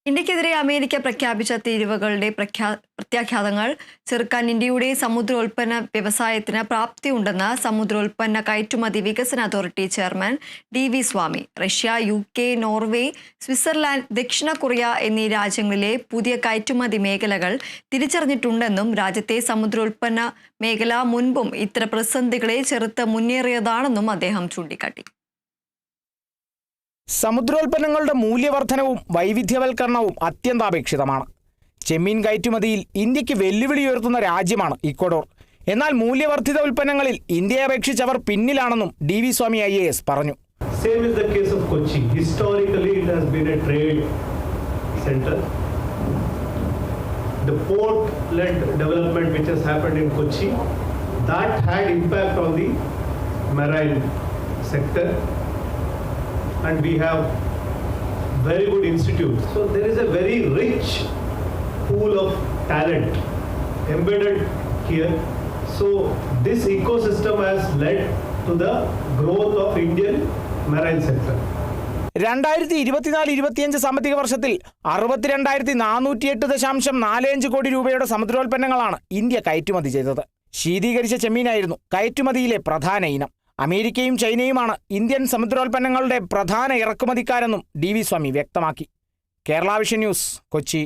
ഇന്ത്യക്കെതിരെ അമേരിക്ക പ്രഖ്യാപിച്ച തീരുവകളുടെ പ്രത്യാഘാതങ്ങൾ ചെറുക്കാൻ ഇന്ത്യയുടെ സമുദ്രോൽപ്പന്ന വ്യവസായത്തിന് പ്രാപ്തിയുണ്ടെന്ന് സമുദ്രോൽപ്പന്ന കയറ്റുമതി വികസന അതോറിറ്റി ചെയർമാൻ DV സ്വാമി. റഷ്യ, UK, നോർവേ, സ്വിറ്റ്സർലാൻഡ്, ദക്ഷിണ കൊറിയ എന്നീ രാജ്യങ്ങളിലെ പുതിയ കയറ്റുമതി മേഖലകൾ തിരിച്ചറിഞ്ഞിട്ടുണ്ടെന്നും രാജ്യത്തെ സമുദ്രോൽപ്പന്ന മേഖല മുൻപും ഇത്തരം പ്രതിസന്ധികളെ ചെറുത്ത് മുന്നേറിയതാണെന്നും അദ്ദേഹം ചൂണ്ടിക്കാട്ടി. സമുദ്രോൽപ്പന്നങ്ങളുടെ മൂല്യവർദ്ധനവും വൈവിധ്യവൽക്കരണവും അത്യന്താപേക്ഷിതമാണ്. ചെമ്മീൻ കയറ്റുമതിയിൽ ഇന്ത്യക്ക് വെല്ലുവിളി ഉയർത്തുന്ന രാജ്യമാണ് ഇക്വഡോർ. എന്നാൽ മൂല്യവർദ്ധിത ഉൽപ്പന്നങ്ങളിൽ ഇന്ത്യയെ അപേക്ഷിച്ച് അവർ പിന്നിലാണെന്നും DV സ്വാമി IAS പറഞ്ഞു. Same is the case of Kochi. Historically, it has been a trade center. The port-led development which has happened in Kochi, that had impact on the marine sector. And we have very good institutes. So there is a very rich pool of talent embedded here. So this ecosystem has led to the growth of Indian marine sector. 2024-25 സാമ്പത്തിക വർഷത്തിൽ 62,408.45 കോടി രൂപയുടെ സമുദ്രോൽപ്പന്നങ്ങളാണ് India കയറ്റുമതി ചെയ്തത്. ശീതീകരിച്ച ചെമ്മീനായിരുന്നു കയറ്റുമതിയിലെ പ്രധാന ഇനം. അമേരിക്കയും ചൈനയുമാണ് ഇന്ത്യൻ സമുദ്രോൽപ്പന്നങ്ങളുടെ പ്രധാന ഇറക്കുമതിക്കാരെന്നും DV സ്വാമി വ്യക്തമാക്കി. Kerala vision news, Kochi.